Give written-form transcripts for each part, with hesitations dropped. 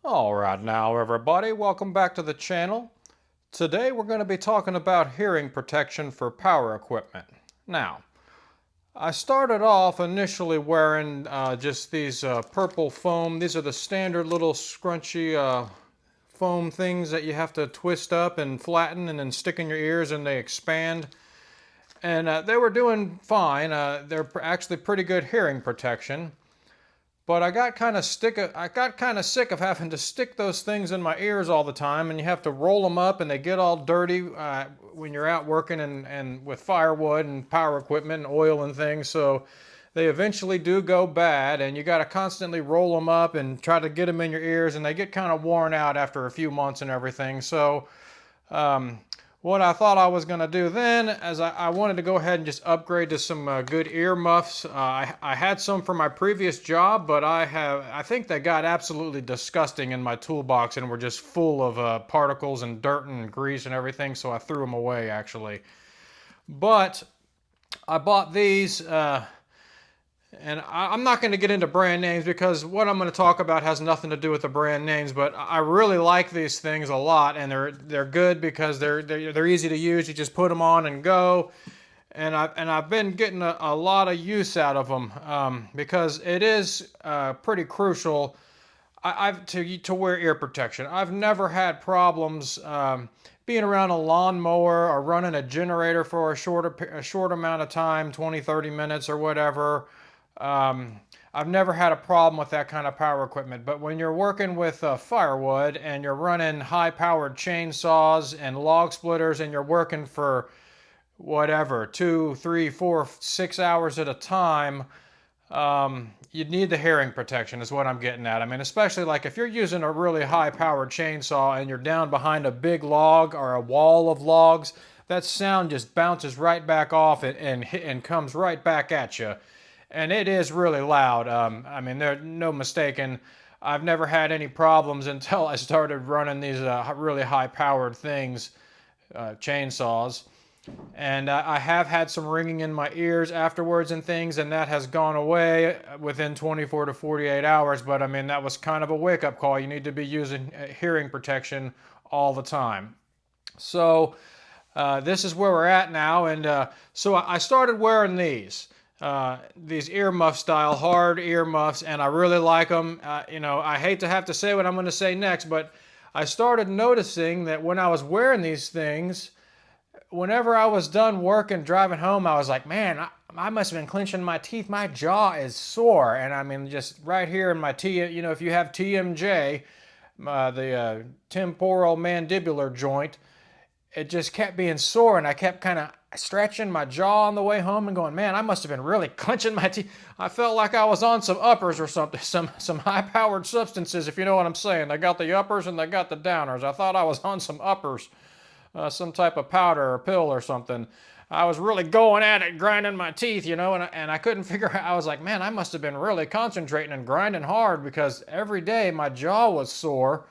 All right now everybody, welcome back to the channel. Today we're going to be talking about hearing protection for power equipment. Now, I started off initially wearing just these purple foam. These are the standard little scrunchy foam things that you have to twist up and flatten and then stick in your ears and they expand. And they were doing fine. They're actually pretty good hearing protection. But I got kind of sick of having to stick those things in my ears all the time, and you have to roll them up, and they get all dirty when you're out working and with firewood and power equipment and oil and things. So they eventually do go bad, and you got to constantly roll them up and try to get them in your ears, and they get kind of worn out after a few months and everything. So um, what I thought I was going to do then is I wanted to go ahead and just upgrade to some good ear muffs. I had some for my previous job, but I think they got absolutely disgusting in my toolbox and were just full of particles and dirt and grease and everything, so I threw them away actually. But I bought these. And I'm not going to get into brand names because what I'm going to talk about has nothing to do with the brand names, but I really like these things a lot, and they're good because they're easy to use. You just put them on and go, and I've been getting a lot of use out of them because it is pretty crucial. I've to wear ear protection. I've never had problems being around a lawnmower or running a generator for a short amount of time, 20, 30 minutes or whatever. I've never had a problem with that kind of power equipment, but when you're working with firewood and you're running high-powered chainsaws and log splitters and you're working for whatever, 2, 3, 4, 6 hours at a time, you need the hearing protection is what I'm getting at. I mean, especially like if you're using a really high-powered chainsaw and you're down behind a big log or a wall of logs, that sound just bounces right back off and comes right back at you. And it is really loud. I mean, there's no mistaking. I've never had any problems until I started running these really high-powered things, chainsaws. And I have had some ringing in my ears afterwards and things, and that has gone away within 24 to 48 hours. But I mean, that was kind of a wake-up call. You need to be using hearing protection all the time. So this is where we're at now, and so I started wearing these earmuff style hard earmuffs, and I really like them. You know, I hate to have to say what I'm going to say next, but I started noticing that when I was wearing these things, whenever I was done working, driving home, I was like, man, I must have been clenching my teeth. My jaw is sore, and I mean, just right here in my you know, if you have TMJ, the temporal mandibular joint, it just kept being sore, and I kept kind of stretching my jaw on the way home and going, man, I must have been really clenching my teeth. I felt like I was on some uppers or something, some high-powered substances, if you know what I'm saying. They got the uppers and they got the downers. I thought I was on some uppers, some type of powder or pill or something. I was really going at it, grinding my teeth, you know, and I couldn't figure out. I was like, man, I must have been really concentrating and grinding hard because every day my jaw was sore.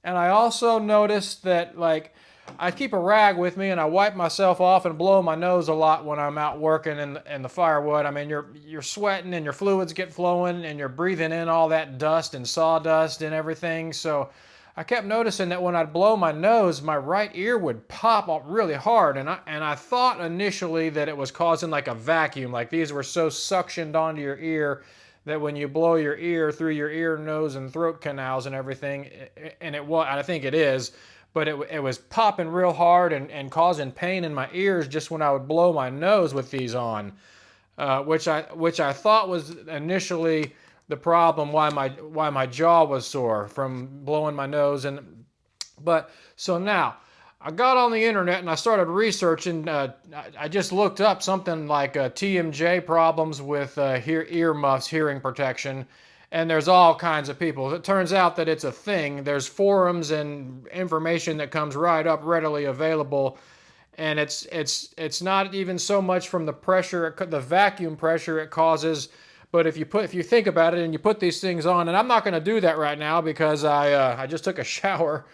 And I also noticed that, like, I keep a rag with me and I wipe myself off and blow my nose a lot when I'm out working in the firewood. I mean, you're sweating and your fluids get flowing and you're breathing in all that dust and sawdust and everything. So I kept noticing that when I'd blow my nose, my right ear would pop up really hard. And I thought initially that it was causing like a vacuum, like these were so suctioned onto your ear that when you blow your ear through your ear, nose, and throat canals and everything, and it was, I think it is, but it was popping real hard and causing pain in my ears just when I would blow my nose with these on, which I thought was initially the problem why my jaw was sore from blowing my nose. But so now I got on the internet and I started researching. I just looked up something like TMJ problems with ear muffs, hearing protection, and there's all kinds of people. It turns out that it's a thing. There's forums and information that comes right up readily available, and it's not even so much from the pressure, the vacuum pressure it causes. But if you think about it and you put these things on, and I'm not going to do that right now because I just took a shower,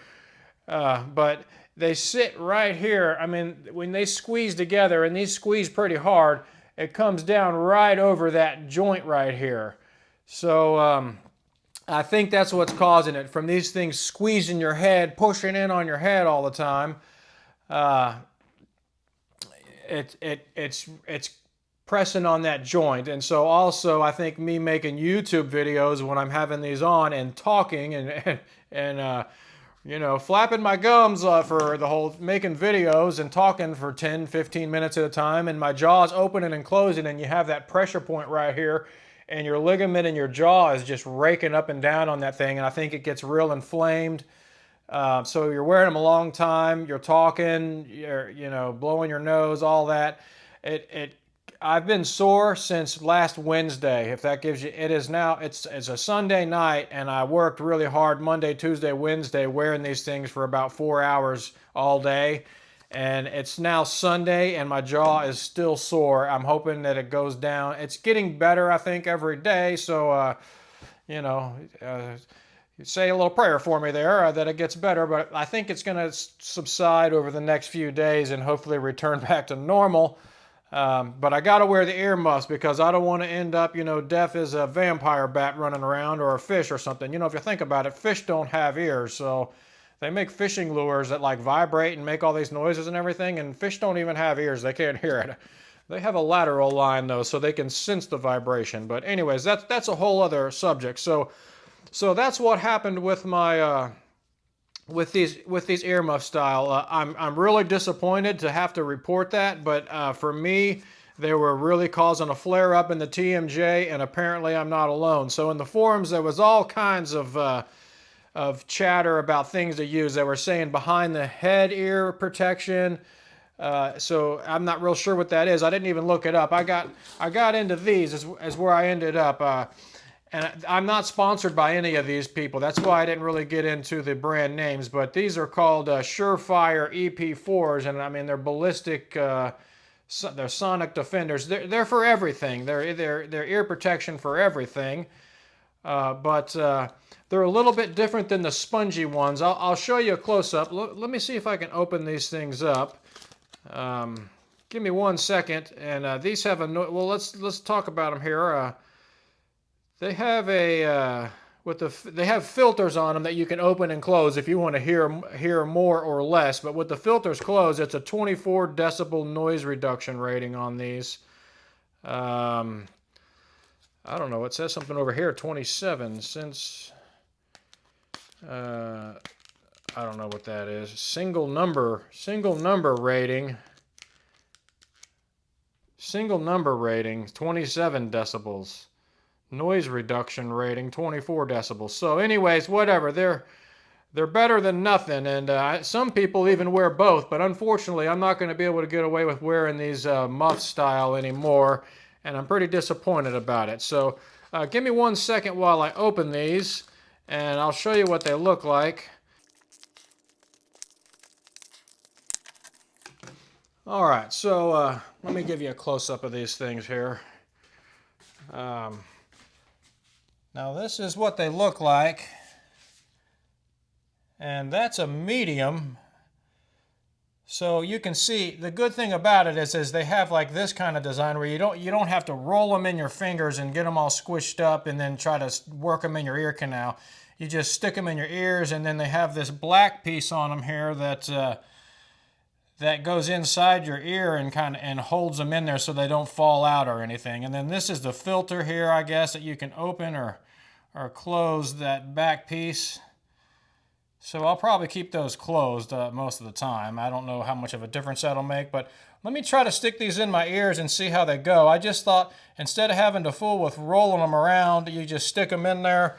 but they sit right here. I mean, when they squeeze together, and these squeeze pretty hard, it comes down right over that joint right here. So I think that's what's causing it, from these things squeezing your head, pushing in on your head all the time. Uh, it's pressing on that joint. And so also I think me making YouTube videos when I'm having these on and talking and you know, flapping my gums for the whole, making videos and talking for 10, 15 minutes at a time, and my jaw's opening and closing, and you have that pressure point right here, and your ligament in your jaw is just raking up and down on that thing, and I think it gets real inflamed. So you're wearing them a long time, you're talking, you're, you know, blowing your nose, all that. I've been sore since last Wednesday, if that gives you, it is now, it's a Sunday night, and I worked really hard Monday, Tuesday, Wednesday, wearing these things for about 4 hours all day. And it's now Sunday, and my jaw is still sore. I'm hoping that it goes down. It's getting better, I think, every day. So, you know, say a little prayer for me there that it gets better, but I think it's going to subside over the next few days and hopefully return back to normal. But I got to wear the earmuffs because I don't want to end up, you know, deaf as a vampire bat running around, or a fish or something. You know, if you think about it, fish don't have ears, so they make fishing lures that like vibrate and make all these noises and everything, and fish don't even have ears. They can't hear it. They have a lateral line though, so they can sense the vibration. But anyways, that's a whole other subject. So that's what happened with my with these earmuff style. I'm really disappointed to have to report that, but for me, they were really causing a flare up in the TMJ, and apparently I'm not alone. So in the forums, there was all kinds of chatter about things to use. They were saying behind the head ear protection. So I'm not real sure what that is. I didn't even look it up. I got into these as where I ended up. And I'm not sponsored by any of these people. That's why I didn't really get into the brand names. But these are called Surefire EP4s, and I mean they're ballistic. They're sonic defenders. They're for everything. They're ear protection for everything. But they're a little bit different than the spongy ones. I'll show you a close up. Let me see if I can open these things up. Give me 1 second. And these have a well. Let's talk about them here. They have they have filters on them that you can open and close if you want to hear more or less. But with the filters closed, it's a 24 decibel noise reduction rating on these. I don't know. It says something over here, 27. Since I don't know what that is. Single number rating. Single number rating, 27 decibels. Noise reduction rating 24 decibels. So anyways, whatever, they're better than nothing, and some people even wear both, but unfortunately I'm not going to be able to get away with wearing these muff style anymore, and I'm pretty disappointed about it. So give me 1 second while I open these, and I'll show you what they look like. Alright, so let me give you a close-up of these things here. Now this is what they look like, and that's a medium. So you can see the good thing about it is they have like this kind of design where you don't have to roll them in your fingers and get them all squished up and then try to work them in your ear canal. You just stick them in your ears, and then they have this black piece on them here that goes inside your ear and holds them in there so they don't fall out or anything. And then this is the filter here, I guess, that you can open or close that back piece. So I'll probably keep those closed most of the time. I don't know how much of a difference that'll make, but let me try to stick these in my ears and see how they go. I just thought instead of having to fool with rolling them around, you just stick them in there.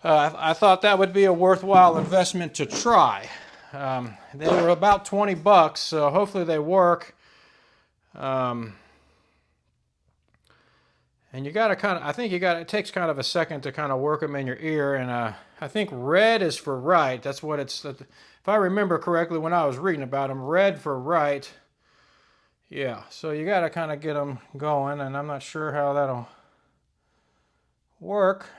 I thought that would be a worthwhile investment to try. They were about 20 bucks, so hopefully they work. And you got to it takes kind of a second to kind of work them in your ear. And I think red is for right. That's what it's, if I remember correctly when I was reading about them, red for right. Yeah, so you got to kind of get them going, and I'm not sure how that'll work.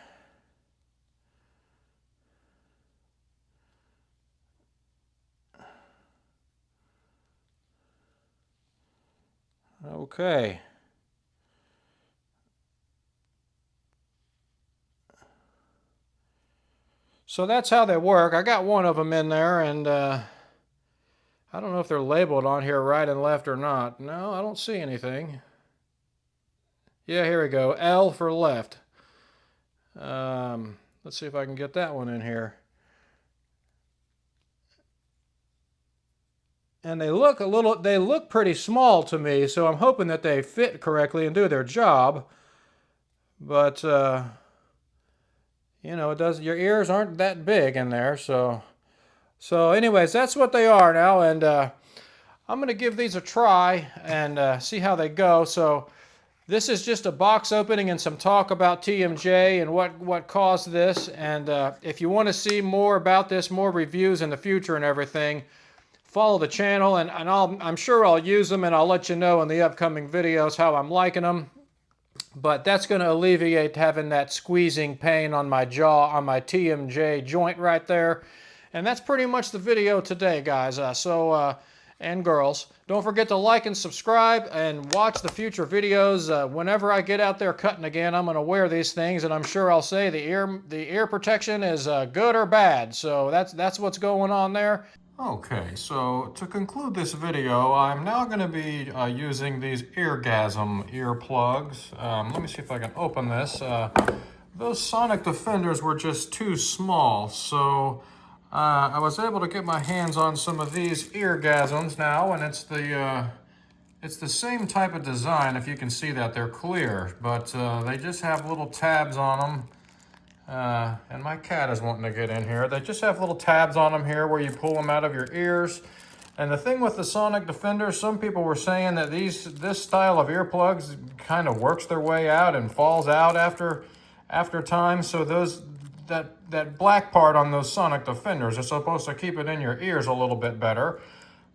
Okay. So that's how they work. I got one of them in there, and I don't know if they're labeled on here right and left or not. No, I don't see anything. Yeah, here we go. L for left. Let's see if I can get that one in here. And they look pretty small to me, so I'm hoping that they fit correctly and do their job. But you know, your ears aren't that big in there, so anyways, that's what they are now, and I'm going to give these a try and see how they go. So this is just a box opening and some talk about TMJ and what caused this. And if you want to see more about this, more reviews in the future and everything, follow the channel, and I'm sure I'll use them, and I'll let you know in the upcoming videos how I'm liking them. But that's going to alleviate having that squeezing pain on my jaw, on my TMJ joint right there. And that's pretty much the video today, guys. And girls, don't forget to like and subscribe and watch the future videos. Whenever I get out there cutting again, I'm going to wear these things, and I'm sure I'll say the ear protection is good or bad. So that's what's going on there. Okay, so to conclude this video, I'm now going to be using these Eargasm earplugs. Let me see if I can open this. Those Sonic Defenders were just too small, so I was able to get my hands on some of these Eargasms now, and it's the same type of design. If you can see that, they're clear, but they just have little tabs on them. And my cat is wanting to get in here. They just have little tabs on them here where you pull them out of your ears. And the thing with the Sonic Defenders, some people were saying that this style of earplugs kind of works their way out and falls out after time. So that black part on those Sonic Defenders is supposed to keep it in your ears a little bit better.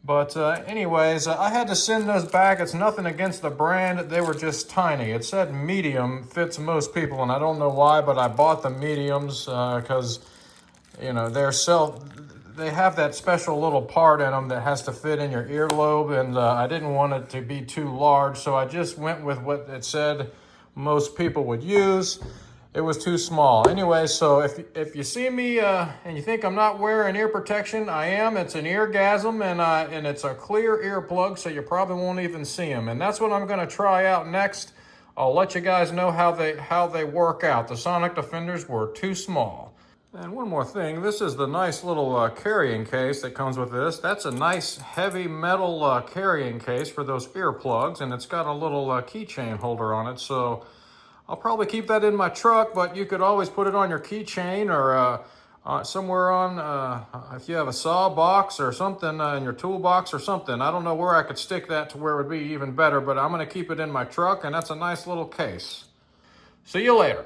But anyways, I had to send those back. It's nothing against the brand. They were just tiny. It said medium fits most people, and I don't know why, but I bought the mediums because, you know, they have that special little part in them that has to fit in your earlobe, and I didn't want it to be too large, so I just went with what it said most people would use. It was too small. Anyway, so if you see me and you think I'm not wearing ear protection, I am. It's an Eargasm, and it's a clear earplug, so you probably won't even see them. And that's what I'm going to try out next. I'll let you guys know how they work out. The Sonic Defenders were too small. And one more thing, this is the nice little carrying case that comes with this. That's a nice heavy metal carrying case for those earplugs, and it's got a little keychain holder on it, so I'll probably keep that in my truck, but you could always put it on your keychain or somewhere on, if you have a saw box or something in your toolbox or something. I don't know where I could stick that to where it would be even better, but I'm going to keep it in my truck, and that's a nice little case. See you later.